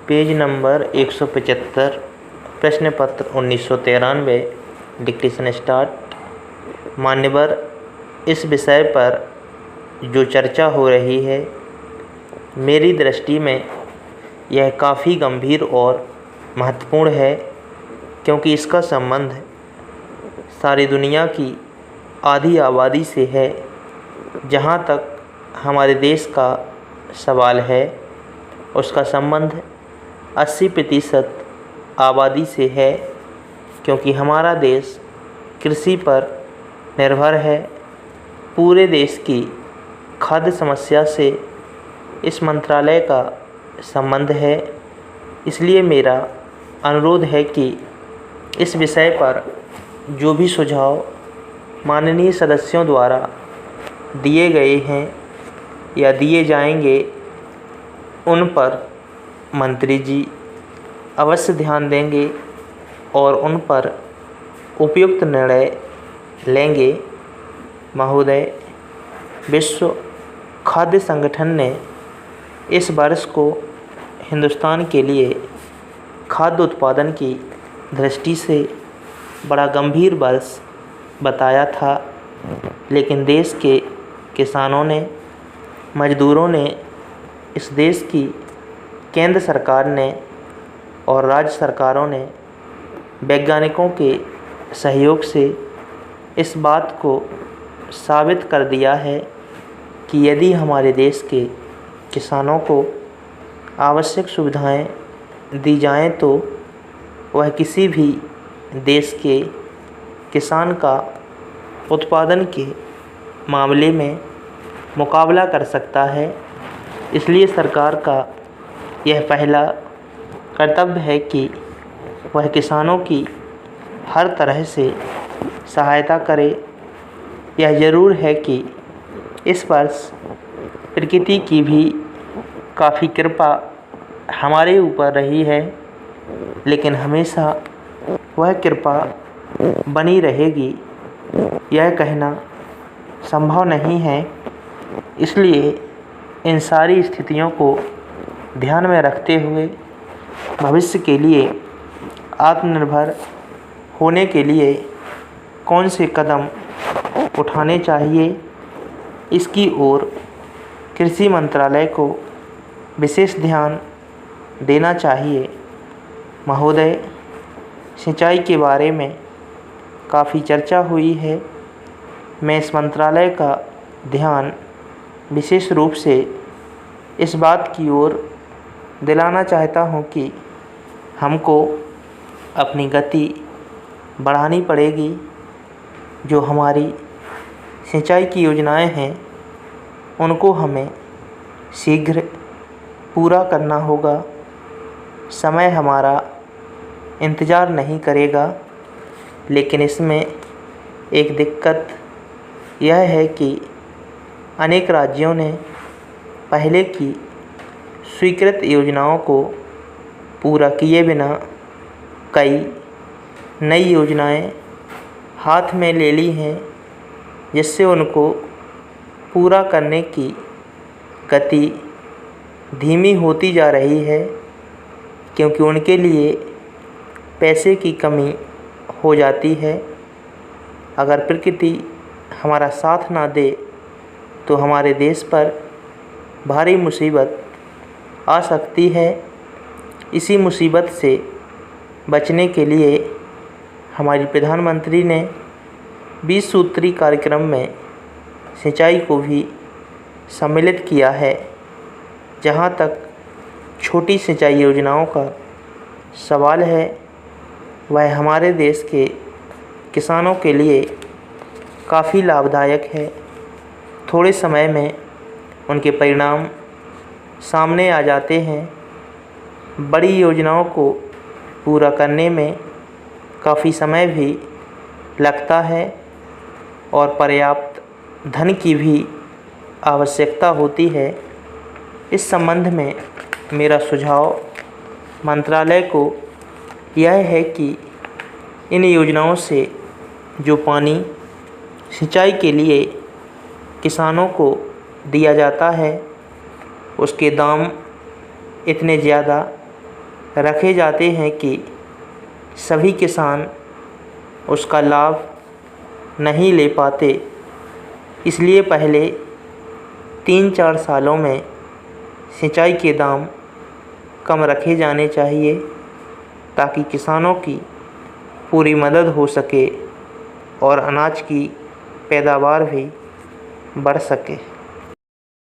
Page number 175, प्रश्न पत्र 1993, dictation start. मान्यवर, इस विषय पर जो चर्चा हो रही है, मेरी दृष्टि में यह काफ़ी गंभीर और महत्वपूर्ण है, क्योंकि इसका संबंध सारी दुनिया की आधी आबादी से है। जहाँ तक हमारे देश का सवाल है, उसका संबंध 80% आबादी से है, क्योंकि हमारा देश कृषि पर निर्भर है। पूरे देश की खाद्य समस्या से इस मंत्रालय का संबंध है। इसलिए मेरा अनुरोध है कि इस विषय पर जो भी सुझाव माननीय सदस्यों द्वारा दिए गए हैं या दिए जाएंगे, उन पर मंत्री जी अवश्य ध्यान देंगे और उन पर उपयुक्त निर्णय लेंगे। महोदय, विश्व खाद्य संगठन ने इस वर्ष को हिंदुस्तान के लिए खाद्य उत्पादन की दृष्टि से बड़ा गंभीर वर्ष बताया था, लेकिन देश के किसानों ने, मजदूरों ने, इस देश की केंद्र सरकार ने और राज्य सरकारों ने वैज्ञानिकों के सहयोग से इस बात को साबित कर दिया है कि यदि हमारे देश के किसानों को आवश्यक सुविधाएं दी जाएं, तो वह किसी भी देश के किसान का उत्पादन के मामले में मुकाबला कर सकता है। इसलिए सरकार का यह पहला कर्तव्य है कि वह किसानों की हर तरह से सहायता करे। यह ज़रूर है कि इस वर्ष प्रकृति की भी काफ़ी कृपा हमारे ऊपर रही है, लेकिन हमेशा वह कृपा बनी रहेगी, यह कहना संभव नहीं है। इसलिए इन सारी स्थितियों को ध्यान में रखते हुए भविष्य के लिए आत्मनिर्भर होने के लिए कौन से कदम उठाने चाहिए, इसकी ओर कृषि मंत्रालय को विशेष ध्यान देना चाहिए। महोदय, सिंचाई के बारे में काफ़ी चर्चा हुई है। मैं इस मंत्रालय का ध्यान विशेष रूप से इस बात की ओर दिलाना चाहता हूँ कि हमको अपनी गति बढ़ानी पड़ेगी। जो हमारी सिंचाई की योजनाएं हैं, उनको हमें शीघ्र पूरा करना होगा। समय हमारा इंतज़ार नहीं करेगा, लेकिन इसमें एक दिक्कत यह है कि अनेक राज्यों ने पहले की स्वीकृत योजनाओं को पूरा किए बिना कई नई योजनाएं हाथ में ले ली हैं, जिससे उनको पूरा करने की गति धीमी होती जा रही है, क्योंकि उनके लिए पैसे की कमी हो जाती है। अगर प्रकृति हमारा साथ ना दे, तो हमारे देश पर भारी मुसीबत आ सकती है। इसी मुसीबत से बचने के लिए हमारी प्रधानमंत्री ने 20 सूत्री कार्यक्रम में सिंचाई को भी सम्मिलित किया है। जहाँ तक छोटी सिंचाई योजनाओं का सवाल है, वह हमारे देश के किसानों के लिए काफ़ी लाभदायक है। थोड़े समय में उनके परिणाम सामने आ जाते हैं। बड़ी योजनाओं को पूरा करने में काफ़ी समय भी लगता है और पर्याप्त धन की भी आवश्यकता होती है। इस संबंध में मेरा सुझाव मंत्रालय को यह है कि इन योजनाओं से जो पानी सिंचाई के लिए किसानों को दिया जाता है, उसके दाम इतने ज़्यादा रखे जाते हैं कि सभी किसान उसका लाभ नहीं ले पाते। इसलिए पहले 3-4 सालों में सिंचाई के दाम कम रखे जाने चाहिए ताकि किसानों की पूरी मदद हो सके और अनाज की पैदावार भी बढ़ सके।